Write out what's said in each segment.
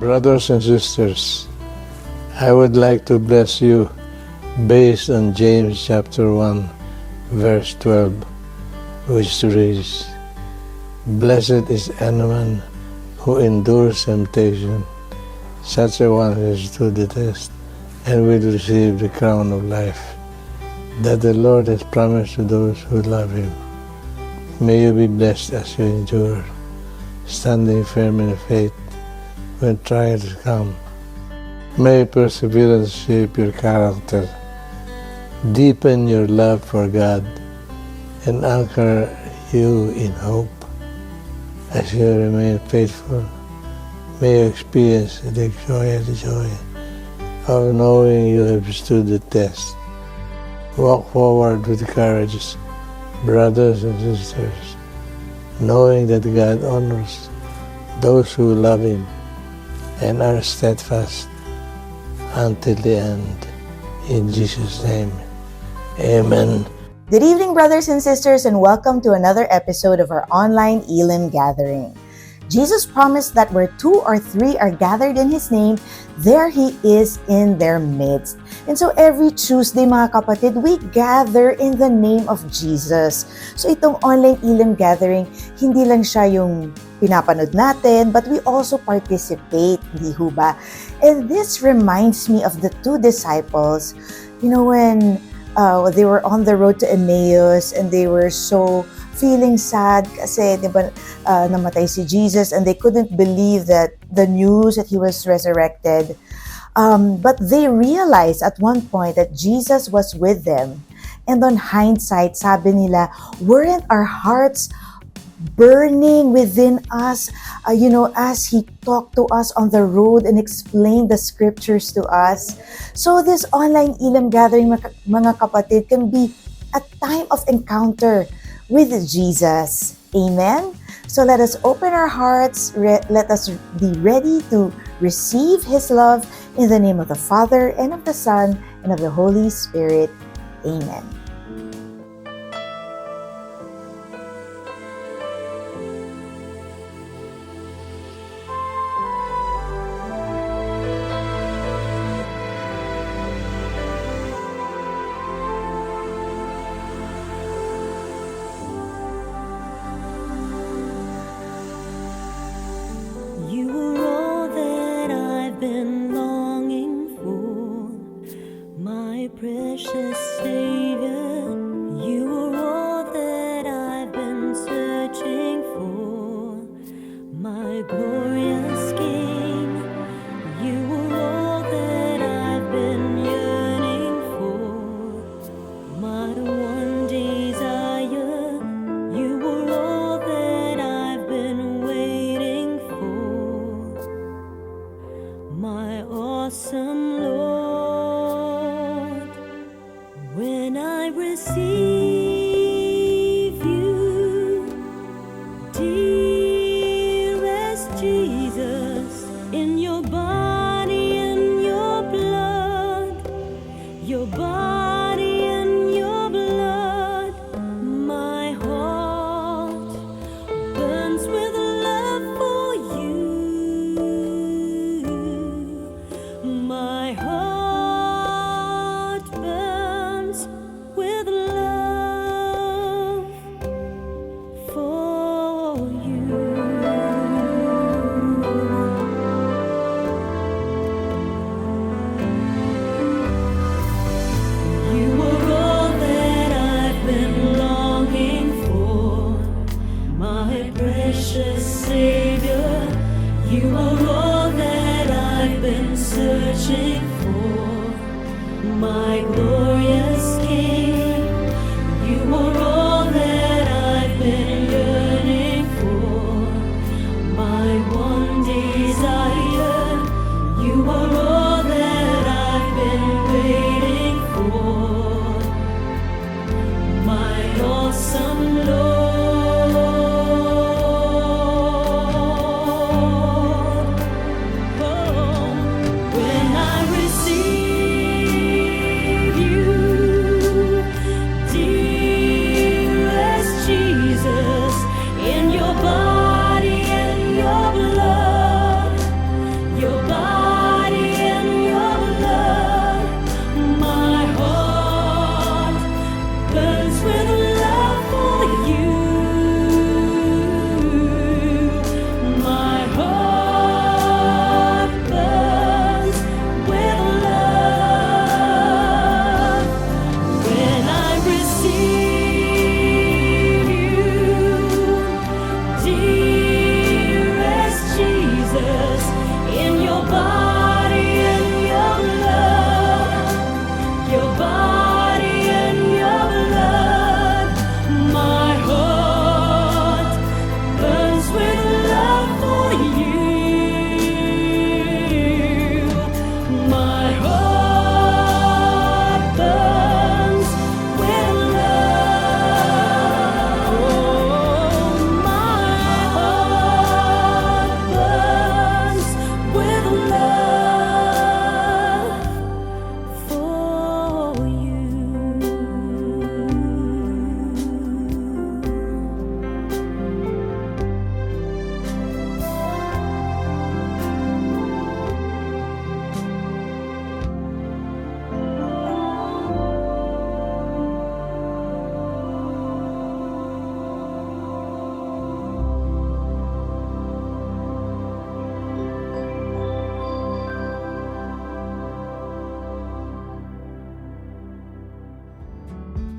Brothers and sisters, I would like to bless you based on James chapter 1, verse 12, which reads, "Blessed is anyone who endures temptation. Such a one is to the test and will receive the crown of life that the Lord has promised to those who love Him." May you be blessed as you endure, standing firm in faith when trials come. May perseverance shape your character, deepen your love for God, and anchor you in hope. As you remain faithful, may you experience the joy of knowing you have stood the test. Walk forward with courage, brothers and sisters, knowing that God honors those who love Him and are steadfast until the end. In Jesus' name, amen. Good evening, brothers and sisters, and welcome to another episode of our online Elim gathering. Jesus promised that where 2 or 3 are gathered in His name, there He is in their midst. And so every Tuesday, mga kapatid, we gather in the name of Jesus. So itong online Elim gathering, hindi lang siya yung pinapanood natin, but we also participate, di ho ba? And this reminds me of the 2 disciples, when they were on the road to Emmaus and they were so feeling sad kasi namatay si Jesus and they couldn't believe that the news that He was resurrected. But they realized at one point that Jesus was with them. And on hindsight, sabi nila, weren't our hearts burning within us, as He talked to us on the road and explained the scriptures to us. So this online Elim gathering, mga kapatid, can be a time of encounter with Jesus. Amen? So let us open our hearts, let us be ready to receive His love in the name of the Father, and of the Son, and of the Holy Spirit. Amen. You are all that I've been longing for, my precious Savior. You are all that I've been searching for, my glorious King. You are all that I've been yearning for, my one desire. You are all that I've been waiting for, my awesome Lord. When I receive You, dearest Jesus, in Your body and Your blood, Your body and Your blood, my heart burns with love for You. My heart burns with love for You. You are all that I've been longing for, my precious Savior. You are all that I've been searching for, my glorious King. You are all that I've been yearning for, my one desire. You are all that I've been waiting for, my awesome Lord. Oh, when I receive You,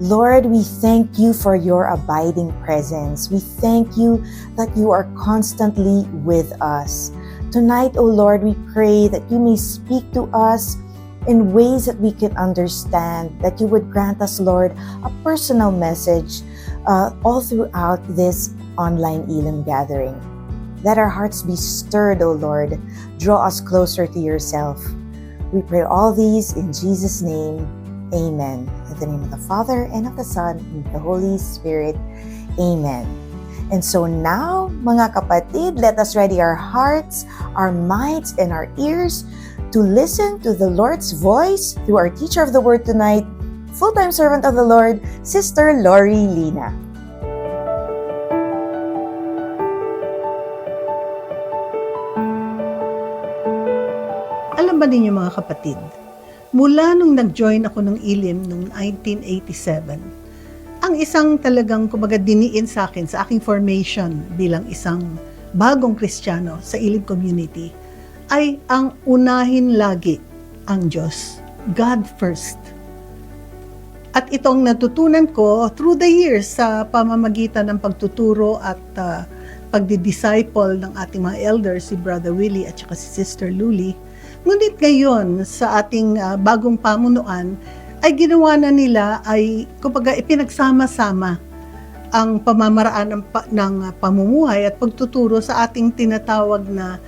Lord, we thank you for your abiding presence. We thank you that you are constantly with us. Tonight, O Lord, we pray that you may speak to us in ways that we can understand, that you would grant us, Lord, a personal message all throughout this online Elim gathering. Let our hearts be stirred, O Lord. Draw us closer to yourself. We pray all these in Jesus' name. Amen. In the name of the Father, and of the Son, and of the Holy Spirit. Amen. And so now, mga kapatid, let us ready our hearts, our minds, and our ears to listen to the Lord's voice through our teacher of the Word tonight, full-time servant of the Lord, Sister Lori Lina. Alam ba ninyo mga kapatid, mula nung nag-join ako ng Elim noong 1987, ang isang talagang kumbaga diniin sa akin, sa aking formation bilang isang bagong Kristiyano sa Elim community, ay ang unahin lagi ang Diyos. God first. At itong natutunan ko through the years sa pamamagitan ng pagtuturo at pagdi-disciple ng ating mga elders, si Brother Willie at saka si Sister Luli. Ngunit ngayon sa ating bagong pamunuan ay ginawa na nila ay kumbaga ipinagsama-sama ang pamamaraan ng pamumuhay at pagtuturo sa ating tinatawag na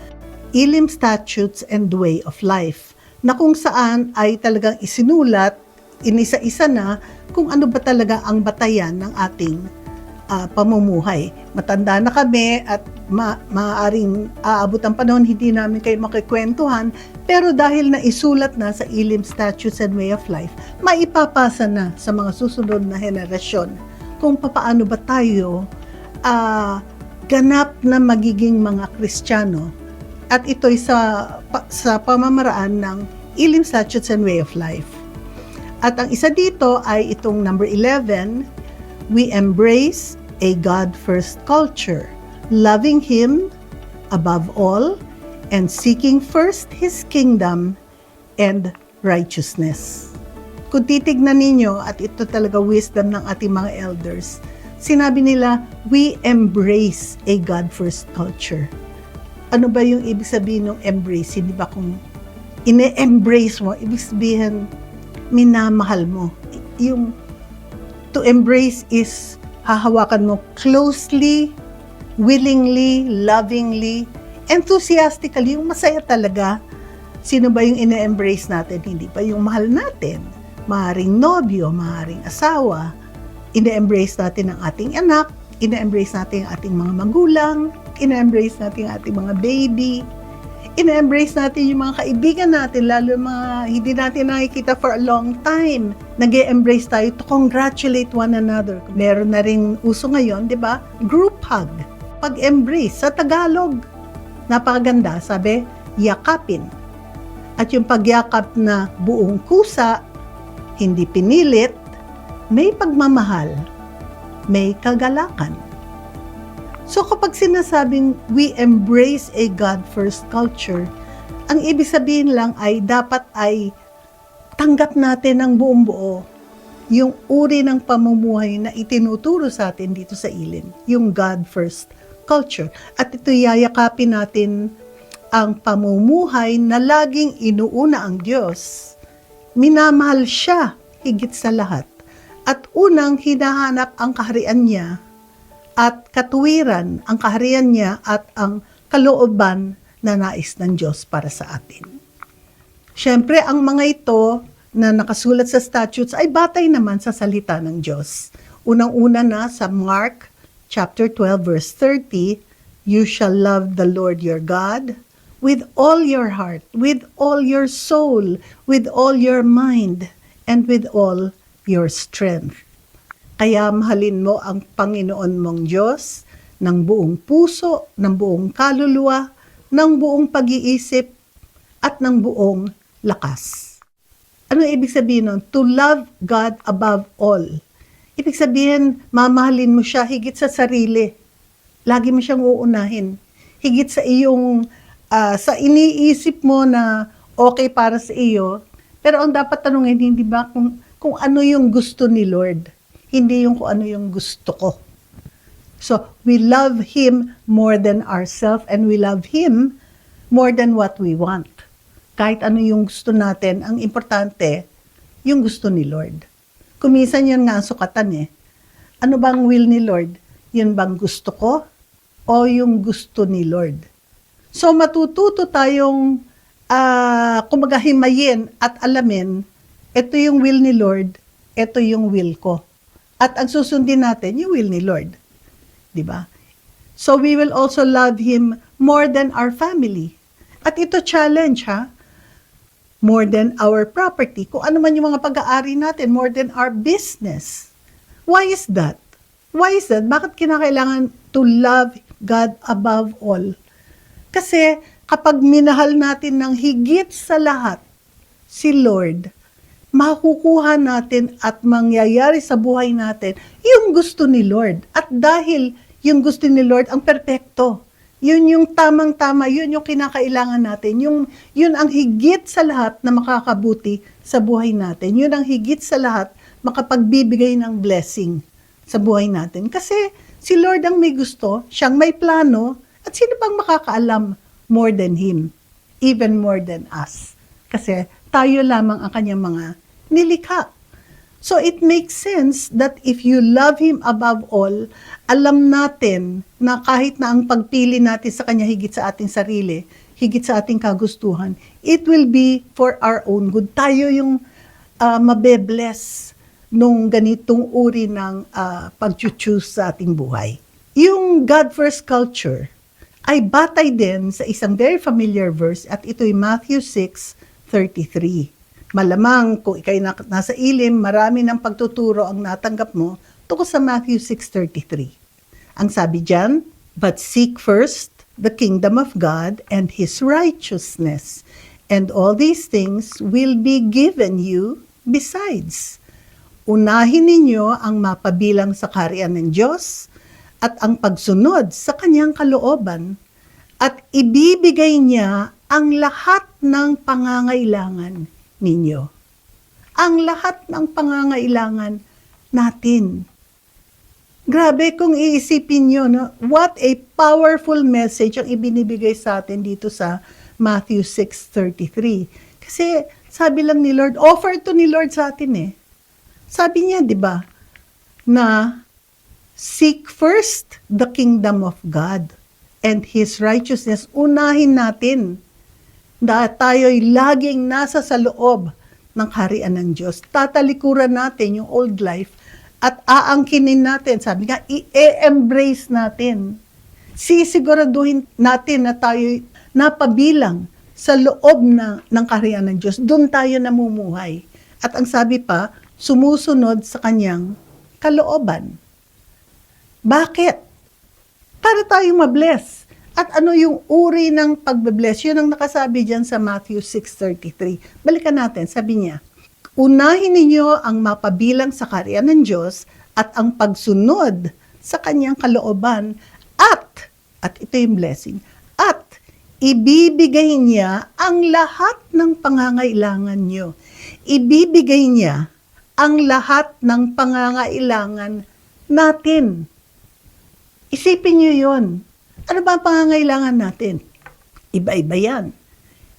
Elim Statutes and Way of Life, na kung saan ay talagang isinulat inisa-isa na kung ano ba talaga ang batayan ng ating pamumuhay. Matanda na kami at maaaring aabot ang panahon hindi namin kayo makikwentuhan, pero dahil na isulat na sa Elim Statutes and Way of Life, maipapasa na sa mga susunod na henerasyon kung papaano ba tayo ganap na magiging mga Kristiyano. At ito'y sa pamamaraan ng Elim Statutes and Way of Life. At ang isa dito ay itong number 11, we embrace a God-first culture, loving Him above all and seeking first His kingdom and righteousness. Kung titignan ninyo, at ito talaga wisdom ng ating mga elders, sinabi nila, we embrace a God-first culture. Ano ba yung ibig sabihin ng embrace? Hindi ba kung ine-embrace mo, ibig sabihin, minamahal mo. Yung to embrace is hahawakan mo closely, willingly, lovingly, enthusiastically, yung masaya talaga. Sino ba yung ine-embrace natin? Hindi ba yung mahal natin? Maaaring nobyo, maaaring asawa. Ine-embrace natin ang ating anak, ine-embrace natin ang ating mga magulang, ine-embrace natin ang ating mga baby, ine-embrace natin yung mga kaibigan natin, lalo yung mga hindi natin nakikita for a long time. Nag-e-embrace tayo to congratulate one another. Meron na rin uso ngayon, di ba? Group hug. Pag-embrace sa Tagalog. Napakaganda, sabi, yakapin. At yung pagyakap na buong kusa, hindi pinilit, may pagmamahal, may kagalakan. So kapag sinasabing we embrace a God-first culture, ang ibig sabihin lang ay dapat ay tanggap natin ng buong buo yung uri ng pamumuhay na itinuturo sa atin dito sa Elim, yung God-first culture. At ito yayakapin natin ang pamumuhay na laging inuuna ang Diyos. Minamahal siya higit sa lahat. At unang hinahanap ang kaharian niya at katuwiran, ang kaharian niya at ang kalooban na nais ng Diyos para sa atin. Siyempre, ang mga ito na nakasulat sa statutes ay batay naman sa salita ng Diyos. Unang-una na sa Mark chapter 12 verse 30, you shall love the Lord your God with all your heart, with all your soul, with all your mind, and with all your strength. Kaya mahalin mo ang Panginoon mong Diyos ng buong puso, ng buong kaluluwa, ng buong pag-iisip, at ng buong lakas. Ano ibig sabihin nun? To love God above all. Ibig sabihin, mamahalin mo siya higit sa sarili. Lagi mo siyang uunahin. Higit sa iyong, sa iniisip mo na okay para sa iyo. Pero ang dapat tanungin, hindi ba kung ano yung gusto ni Lord? hindi yung kung ano yung gusto ko. So, we love Him more than ourselves and we love Him more than what we want. Kahit ano yung gusto natin, ang importante, yung gusto ni Lord. Kuminsan yun nga ang sukatan eh. Ano bang will ni Lord? Yun bang gusto ko o yung gusto ni Lord? So, matututo tayong kumbaga himayin at alamin, ito yung will ni Lord, ito yung will ko. At ang susundin natin, yung will ni Lord. Diba? So we will also love Him more than our family. At ito challenge ha, more than our property. Kung ano man yung mga pag-aari natin, more than our business. Why is that? Why is that? Bakit kinakailangan to love God above all? Kasi kapag minahal natin ng higit sa lahat si Lord, makukuha natin at mangyayari sa buhay natin yung gusto ni Lord. At dahil yung gusto ni Lord ang perpekto, yun yung tamang-tama, yun yung kinakailangan natin, yun ang higit sa lahat na makakabuti sa buhay natin. Yun ang higit sa lahat makapagbibigay ng blessing sa buhay natin. Kasi si Lord ang may gusto, siyang may plano, at sino bang makakaalam more than Him, even more than us? Kasi tayo lamang ang kanyang mga nilikha. So it makes sense that if you love Him above all, alam natin na kahit na ang pagpili natin sa Kanya higit sa ating sarili, higit sa ating kagustuhan, it will be for our own good. Tayo yung mabe-bless nung ganitong uri ng pag-choose sa ating buhay. Yung God first culture ay batay din sa isang very familiar verse at ito'y Matthew 6:33. Malamang kung ikay nasa ilim, marami ng pagtuturo ang natanggap mo tungkol sa Matthew 6:33. Ang sabi diyan, "But seek first the kingdom of God and His righteousness, and all these things will be given you besides." Unahin ninyo ang mapabilang sa kaharian ng Diyos at ang pagsunod sa Kanyang kalooban, at ibibigay niya ang lahat ng pangangailangan ninyo. Ang lahat ng pangangailangan natin. Grabe kung iisipin nyo, no? What a powerful message ang ibinibigay sa atin dito sa Matthew 6:33. Kasi sabi lang ni Lord, offer to ni Lord sa atin eh. Sabi niya, di ba, na seek first the kingdom of God and His righteousness. Unahin natin na tayo'y laging nasa sa loob ng kaharian ng Diyos. Tatalikuran natin yung old life at aangkinin natin. Sabi nga, i-embrace natin. Sisiguraduhin natin na tayo'y napabilang sa loob ng kaharian ng Diyos. Doon tayo namumuhay. At ang sabi pa, sumusunod sa Kanyang kalooban. Bakit? Para tayong mabless. At ano yung uri ng pagbe-bless? Yun ang nakasabi dyan sa Matthew 6:33. Balikan natin, sabi niya, unahin ninyo ang mapabilang sa kaharian ng Diyos at ang pagsunod sa Kanyang kalooban at ito yung blessing, at ibibigay niya ang lahat ng pangangailangan nyo. Ibibigay niya ang lahat ng pangangailangan natin. Isipin nyo yun. Ano ba ang pangangailangan natin? Iba-iba yan.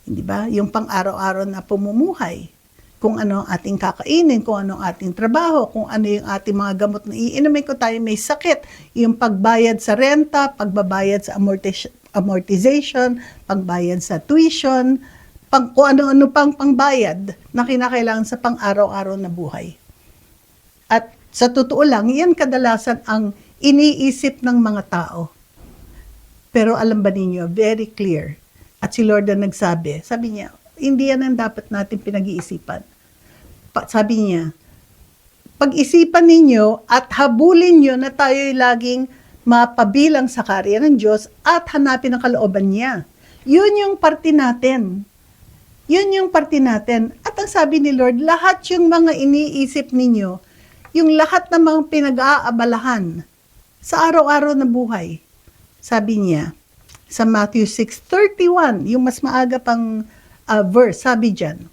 Hindi ba? Yung pang-araw-araw na pumumuhay. Kung ano ang ating kakainin, kung ano ang ating trabaho, kung ano yung ating mga gamot na iinumin ko tayo may sakit, yung pagbayad sa renta, pagbabayad sa amortization, pagbayad sa tuition, kung ano-ano pang pangbayad na kinakailangan sa pang-araw-araw na buhay. At sa totoo lang, yan kadalasan ang iniisip ng mga tao. Pero alam ba ninyo, very clear. At si Lord na nagsabi, sabi niya, hindi yan ang dapat natin pinag-iisipan. Sabi niya, pag-isipan ninyo at habulin nyo na tayo'y laging mapabilang sa kaharian ng Diyos at hanapin ang kalooban niya. Yun yung parte natin. Yun yung parte natin. At ang sabi ni Lord, lahat yung mga iniisip ninyo, yung lahat ng mga pinag-aabalahan sa araw-araw na buhay, sabi niya, sa Matthew 6:31, yung mas maaga pang verse, sabi dyan,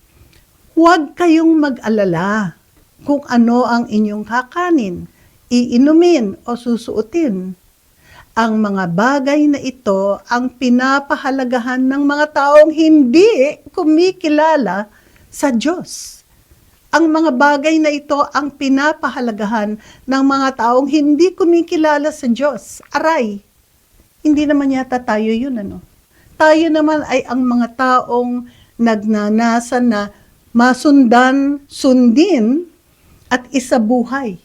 huwag kayong mag-alala. kung ano ang inyong kakanin, iinumin o susuotin. Ang mga bagay na ito ang pinapahalagahan ng mga taong hindi kumikilala sa Diyos. Ang mga bagay na ito ang pinapahalagahan ng mga taong hindi kumikilala sa Diyos. Aray, hindi naman yata tayo yun, ano? Tayo naman ay ang mga taong nagnanasa na masundan, sundin, at isabuhay.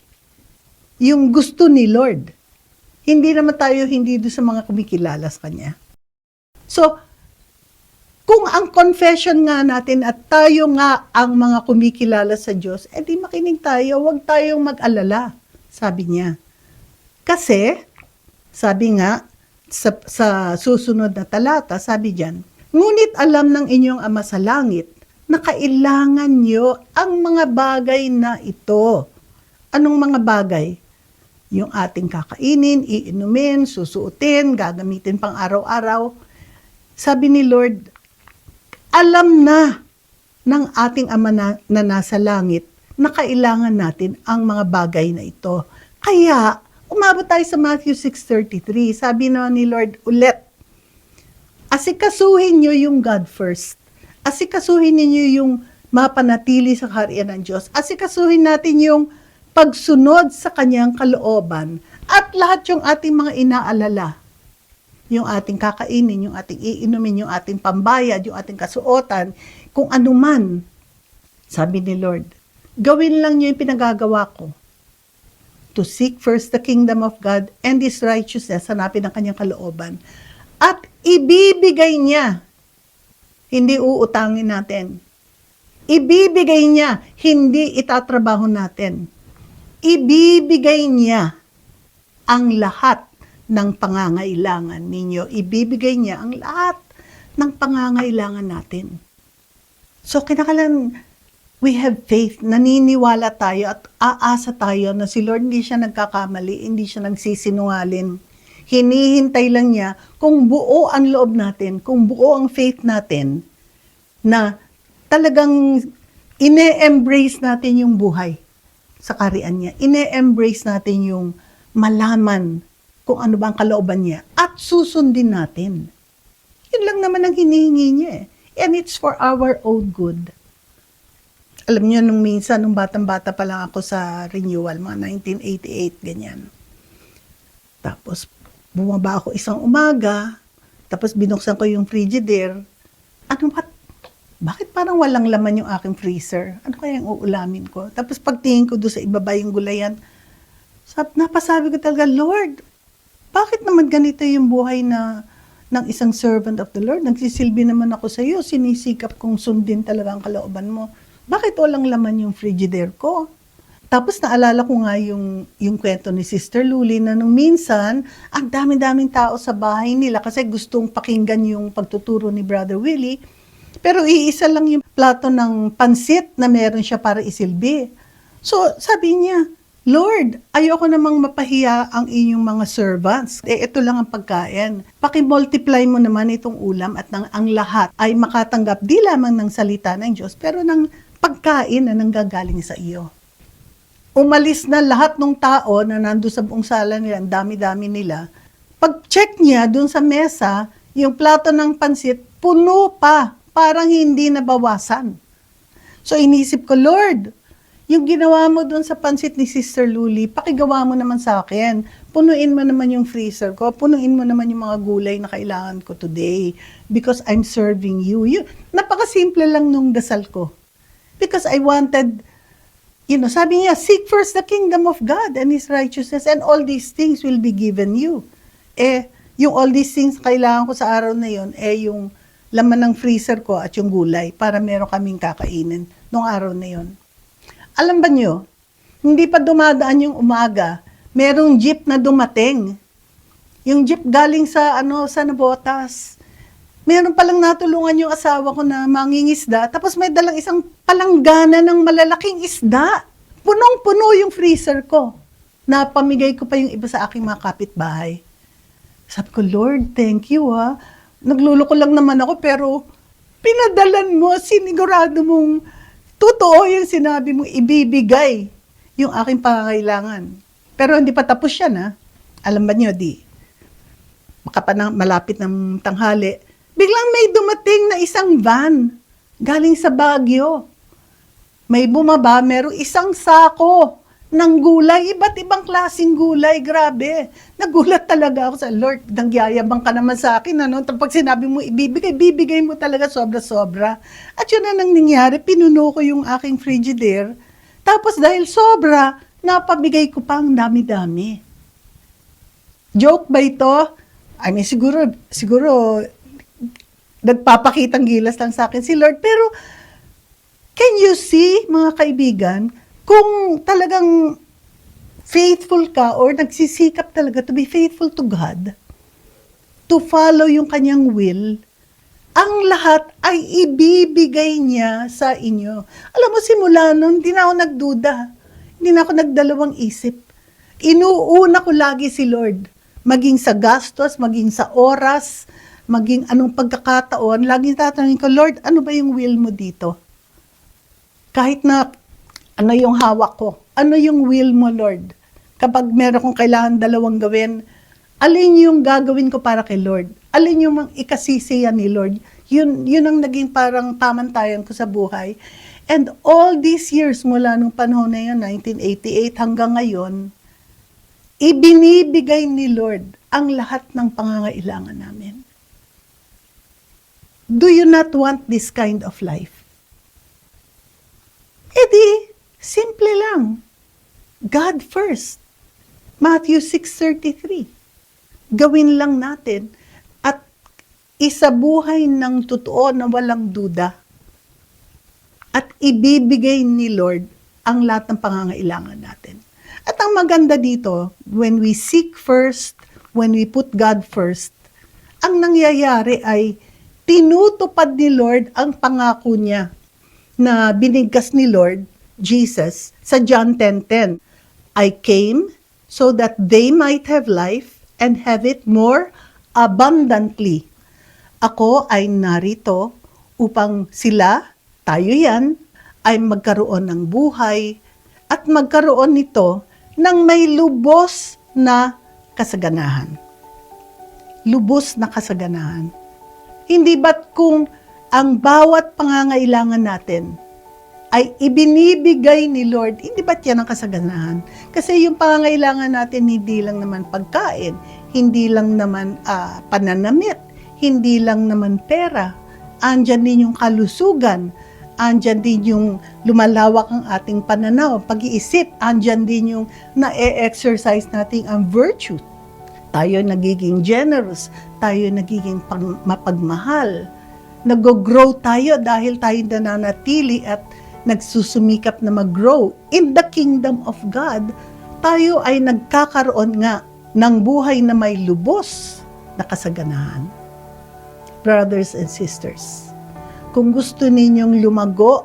Yung gusto ni Lord. Hindi naman tayo hindi doon sa mga kumikilala sa Kanya. So, kung ang confession nga natin at tayo nga ang mga kumikilala sa Diyos, edi makinig tayo, huwag tayong mag-alala, sabi niya. Kasi, sabi nga, sa susunod na talata, sabi diyan, ngunit alam ng inyong Ama sa langit na kailangan nyo ang mga bagay na ito. Anong mga bagay? Yung ating kakainin, iinumin, susuotin, gagamitin pang araw-araw. Sabi ni Lord, alam na ng ating Ama na nasa langit na kailangan natin ang mga bagay na ito. Kaya, umabot tayo sa Matthew 6:33. Sabi na ni Lord ulit, asikasuhin nyo yung God first. Asikasuhin ninyo yung mapanatili sa kaharian ng Diyos. Asikasuhin natin yung pagsunod sa Kanyang kalooban at lahat yung ating mga inaalala. Yung ating kakainin, yung ating iinumin, yung ating pambayad, yung ating kasuotan, kung ano man. Sabi ni Lord, gawin lang nyo yung pinagagawa ko. To seek first the kingdom of God and His righteousness, hanapin ang Kanyang kalooban. At ibibigay niya, hindi uutangin natin. Ibibigay niya, hindi itatrabaho natin. Ibibigay niya ang lahat ng pangangailangan ninyo. Ibibigay niya ang lahat ng pangangailangan natin. So, kinakalan, we have faith, naniniwala tayo at aasa tayo na si Lord hindi siya nagkakamali, hindi siya nagsisinungaling. Hinihintay lang niya kung buo ang loob natin, kung buo ang faith natin, na talagang ine-embrace natin yung buhay sa kaharian niya. Ine-embrace natin yung malaman kung ano ba ang kalooban niya at susundin natin. Yun lang naman ang hinihingi niya eh. And it's for our own good. Alam niyo, nung minsan, nung batang-bata pa lang ako sa renewal, mga 1988, ganyan. Tapos, bumaba ako isang umaga, tapos binuksan ko yung frigidaire. Bakit parang walang laman yung aking freezer? Ano kaya yung uulamin ko? Tapos pagtingin ko doon sa ibaba yung gulayan, napasabi ko talaga, Lord, bakit naman ganito yung buhay ng isang servant of the Lord? Nagsisilbi naman ako sa iyo, sinisikap kong sundin talaga ang kalooban mo. Bakit walang laman yung frigidaire ko? Tapos naalala ko nga yung kwento ni Sister Luli na nung minsan, ang dami-daming tao sa bahay nila kasi gustong pakinggan yung pagtuturo ni Brother Willie. Pero iisa lang yung plato ng pansit na meron siya para isilbi. So sabi niya, Lord, ayoko namang mapahiya ang inyong mga servants. Ito lang ang pagkain. Paki-multiply mo naman itong ulam at ang lahat ay makatanggap di lamang ng salita ng Diyos, pero ng pagkain na nanggagaling sa iyo. Umalis na lahat ng tao na nando sa buong sala nila, ang dami-dami nila. Pag-check niya dun sa mesa, yung plato ng pansit, puno pa. Parang hindi nabawasan. So inisip ko, Lord, yung ginawa mo dun sa pansit ni Sister Luli, pakigawa mo naman sa akin. Punuin mo naman yung freezer ko. Punuin mo naman yung mga gulay na kailangan ko today. Because I'm serving you. Napakasimple lang nung dasal ko. Because I wanted, sabi niya, seek first the kingdom of God and His righteousness and all these things will be given you. Yung all these things kailangan ko sa araw na yun, yung laman ng freezer ko at yung gulay para meron kaming kakainin nung araw na yon. Alam ba nyo, hindi pa dumadaan yung umaga, merong jeep na dumating. Yung jeep galing sa Navotas. Meron palang natulungan yung asawa ko na mangingisda, tapos may dalang isang palanggana ng malalaking isda. Punong-puno yung freezer ko. Napamigay ko pa yung iba sa aking mga kapitbahay. Sabi ko, Lord, thank you ha. Nagluloko lang naman ako, pero pinadalan mo, sinigurado mong Totoo yung sinabi mo, ibibigay yung aking pangangailangan. Pero hindi pa tapos yan, ha? Alam ba niyo, malapit ng tanghali, biglang may dumating na isang van galing sa Baguio. May bumaba, merong isang sako ng gulay, iba't ibang klaseng gulay, grabe. Nagulat talaga ako sa Lord, nagyayabang ka naman sa akin, ano? Pag sinabi mo bibigay mo talaga sobra-sobra. At yun na nang nangyari, pinuno ko yung aking frigidaire, tapos dahil sobra, napabigay ko pa ang dami-dami. Joke ba ito? I mean, siguro, nagpapakitang gilas lang sa akin si Lord. Pero, can you see, mga kaibigan, kung talagang faithful ka or nagsisikap talaga to be faithful to God, to follow yung kanyang will, ang lahat ay ibibigay niya sa inyo. Alam mo, simula nun, hindi na ako nagduda. Hindi na ako nagdalawang isip. Inuuna ko lagi si Lord. Maging sa gastos, maging sa oras, maging anong pagkakataon, laging tatanungin ko, Lord, ano ba yung will mo dito? Kahit na ano yung hawak ko, ano yung will mo, Lord? Kapag meron kong kailangan dalawang gawin, alin yung gagawin ko para kay Lord? Alin yung ikasisiyan ni Lord? Yun ang naging parang pamantayan ko sa buhay. And all these years, mula nung panahon na yun, 1988 hanggang ngayon, ibinibigay ni Lord ang lahat ng pangangailangan namin. Do you not want this kind of life? Simple lang. God first. Matthew 6:33. Gawin lang natin at isabuhay ng totoo na walang duda. At ibibigay ni Lord ang lahat ng pangangailangan natin. At ang maganda dito, when we seek first, when we put God first, ang nangyayari ay tinutupad ni Lord ang pangako niya na binigkas ni Lord Jesus sa John 10:10. I came so that they might have life and have it more abundantly. Ako ay narito upang sila, tayo yan, ay magkaroon ng buhay at magkaroon nito ng may lubos na kasaganahan. Lubos na kasaganahan. Hindi ba't kung ang bawat pangangailangan natin ay ibinibigay ni Lord, hindi ba't yan ang kasaganahan? Kasi yung pangangailangan natin hindi lang naman pagkain, hindi lang naman pananamit, hindi lang naman pera, andyan din yung kalusugan, andyan din yung lumalawak ang ating pananaw, pag-iisip, andyan din yung na-exercise natin ang virtue. Tayo nagiging generous, tayo nagiging mapagmahal, nag-grow tayo dahil tayo nananatili at nagsusumikap na mag-grow in the kingdom of God. Tayo ay nagkakaroon nga ng buhay na may lubos na kasaganahan. Brothers and sisters, kung gusto ninyong lumago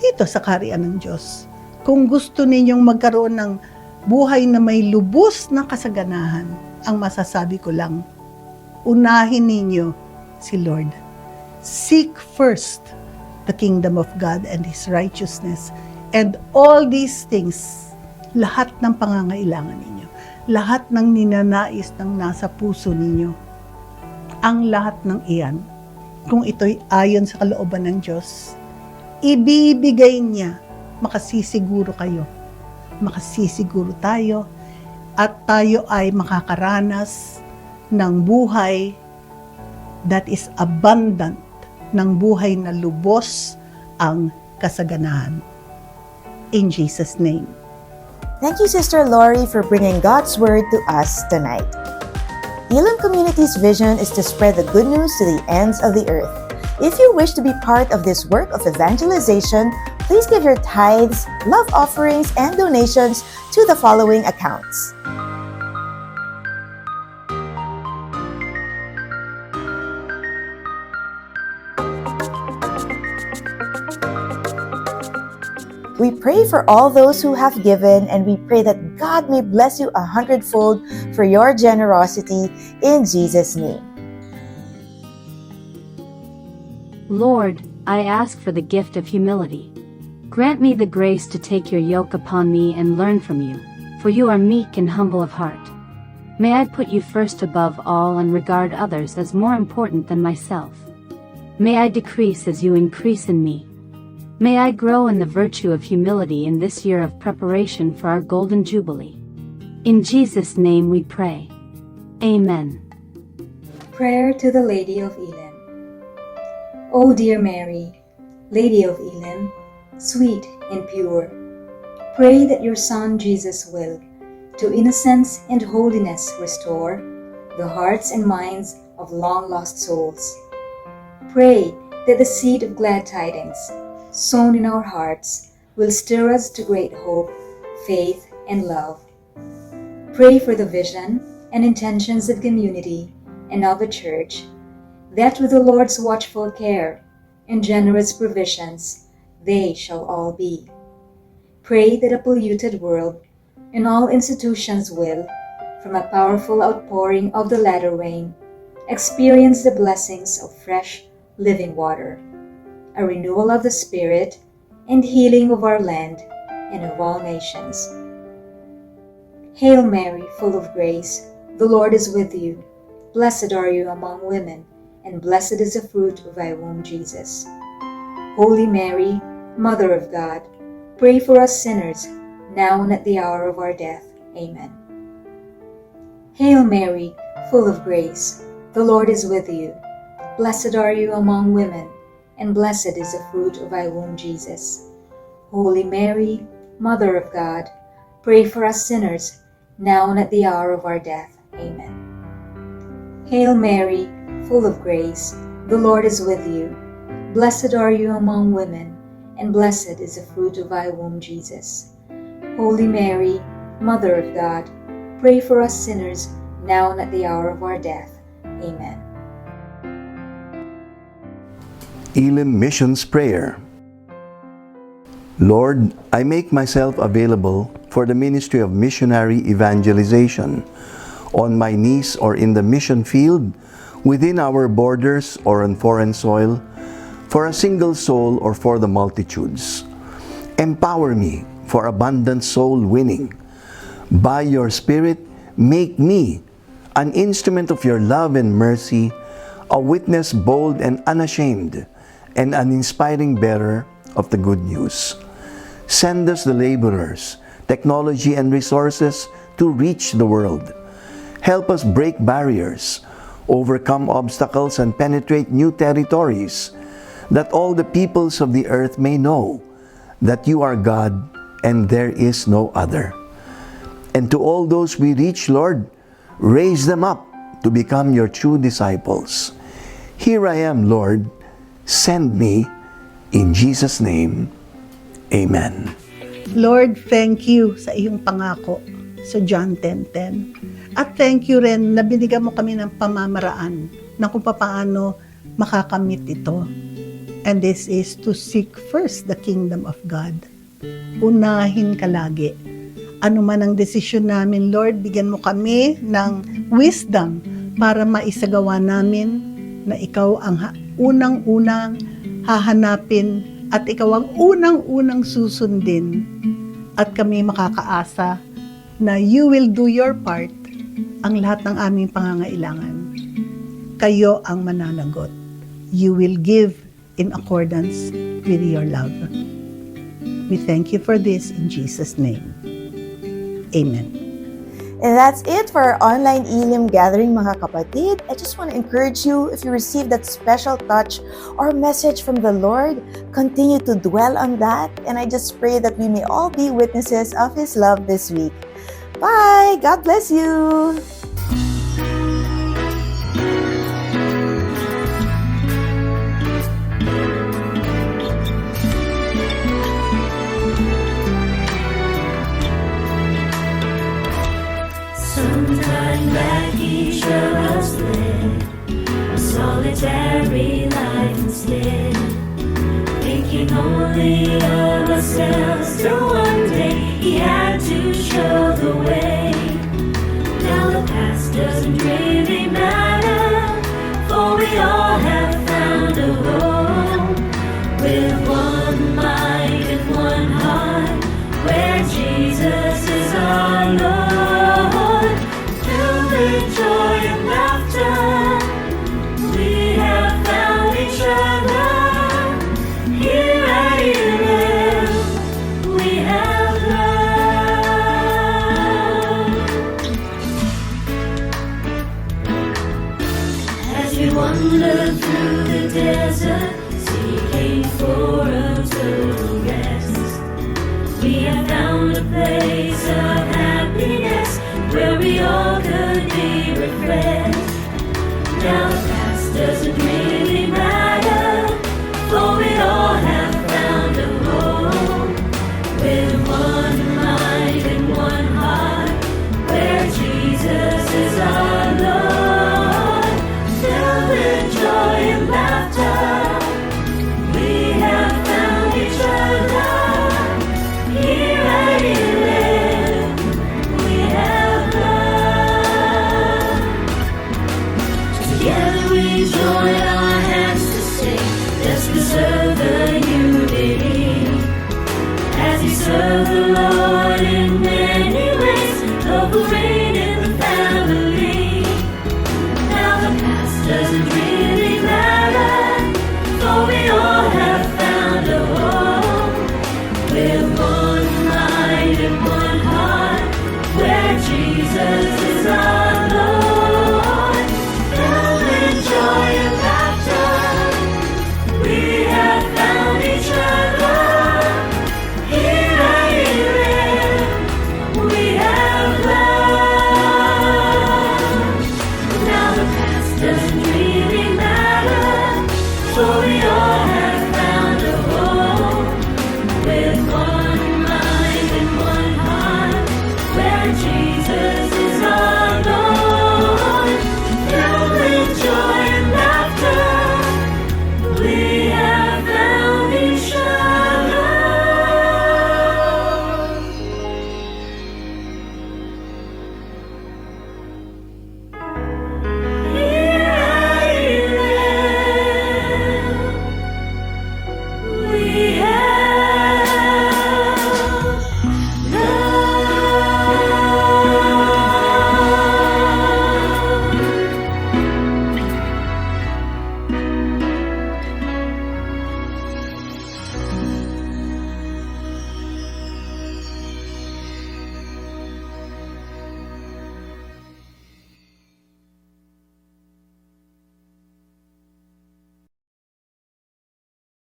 dito sa kaharian ng Diyos, kung gusto ninyong magkaroon ng buhay na may lubos na kasaganahan, ang masasabi ko lang, unahin ninyo si Lord. Seek first the kingdom of God and His righteousness, and all these things, lahat ng pangangailangan ninyo, lahat ng ninanais ng nasa puso ninyo, ang lahat ng iyan, kung ito'y ayon sa kalooban ng Diyos, ibibigay niya, makasisiguro kayo, makasisiguro tayo, at tayo ay makakaranas ng buhay that is abundant, ng buhay na lubos ang kasaganahan. In Jesus' name. Thank you, Sister Lori, for bringing God's Word to us tonight. Elim Community's vision is to spread the good news to the ends of the earth. If you wish to be part of this work of evangelization, please give your tithes, love offerings, and donations to the following accounts. We pray for all those who have given, and we pray that God may bless you 100-fold for your generosity in Jesus' name. Lord, I ask for the gift of humility. Grant me the grace to take your yoke upon me and learn from you, for you are meek and humble of heart. May I put you first above all and regard others as more important than myself. May I decrease as you increase in me. May I grow in the virtue of humility in this year of preparation for our Golden Jubilee. In Jesus' name we pray. Amen. Prayer to the Lady of Elim. O dear Mary, Lady of Elim, sweet and pure, pray that your Son Jesus will, to innocence and holiness restore the hearts and minds of long-lost souls. Pray that the seed of glad tidings, sown in our hearts, will stir us to great hope, faith, and love. Pray for the vision and intentions of community and of the Church, that with the Lord's watchful care and generous provisions, they shall all be. Pray that a polluted world and all institutions will, from a powerful outpouring of the latter rain, experience the blessings of fresh, living water, a renewal of the Spirit, and healing of our land and of all nations. Hail Mary, full of grace, the Lord is with you. Blessed are you among women, and blessed is the fruit of thy womb, Jesus. Holy Mary, Mother of God, pray for us sinners, now and at the hour of our death. Amen. Hail Mary, full of grace, the Lord is with you. Blessed are you among women, and blessed is the fruit of thy womb, Jesus. Holy Mary, Mother of God, pray for us sinners, now and at the hour of our death. Amen. Hail Mary, full of grace, the Lord is with you. Blessed are you among women, and blessed is the fruit of thy womb, Jesus. Holy Mary, Mother of God, pray for us sinners, now and at the hour of our death. Amen. Elim Missions Prayer. Lord, I make myself available for the ministry of missionary evangelization, on my knees or in the mission field, within our borders or on foreign soil, for a single soul or for the multitudes. Empower me for abundant soul winning. By your Spirit, make me an instrument of your love and mercy, a witness bold and unashamed, and an inspiring bearer of the good news. Send us the laborers, technology, and resources to reach the world. Help us break barriers, overcome obstacles, and penetrate new territories, that all the peoples of the earth may know that you are God and there is no other. And to all those we reach, Lord, raise them up to become your true disciples. Here I am, Lord. Send me. In Jesus' name, Amen. Lord, thank you sa iyong pangako sa John 10:10. At thank you rin na binigyan mo kami ng pamamaraan na kung paano makakamit ito. And this is to seek first the kingdom of God. Unahin ka lagi. Ano man ang desisyon namin, Lord, bigyan mo kami ng wisdom para maisagawa namin na ikaw ang unang-unang hahanapin at ikaw ang unang-unang susundin. At kami makakaasa na you will do your part, ang lahat ng aming pangangailangan. Kayo ang mananagot. You will give in accordance with your love. We thank you for this in Jesus' name. Amen. And that's it for our online Elim gathering, mga kapatid. I just want to encourage you, if you receive that special touch or message from the Lord, continue to dwell on that. And I just pray that we may all be witnesses of His love this week. Bye! God bless you! Sometime back each of us lived a solitary life instead, thinking only of ourselves till one day He had to show the way. Now the past doesn't really matter, for we all have found a home with joy and laughter. We have found each other. Here at Elim, we have love. As we wander through the desert, seeking for a total rest, we have found a place of happiness where we all could be refreshed. Now the past doesn't mean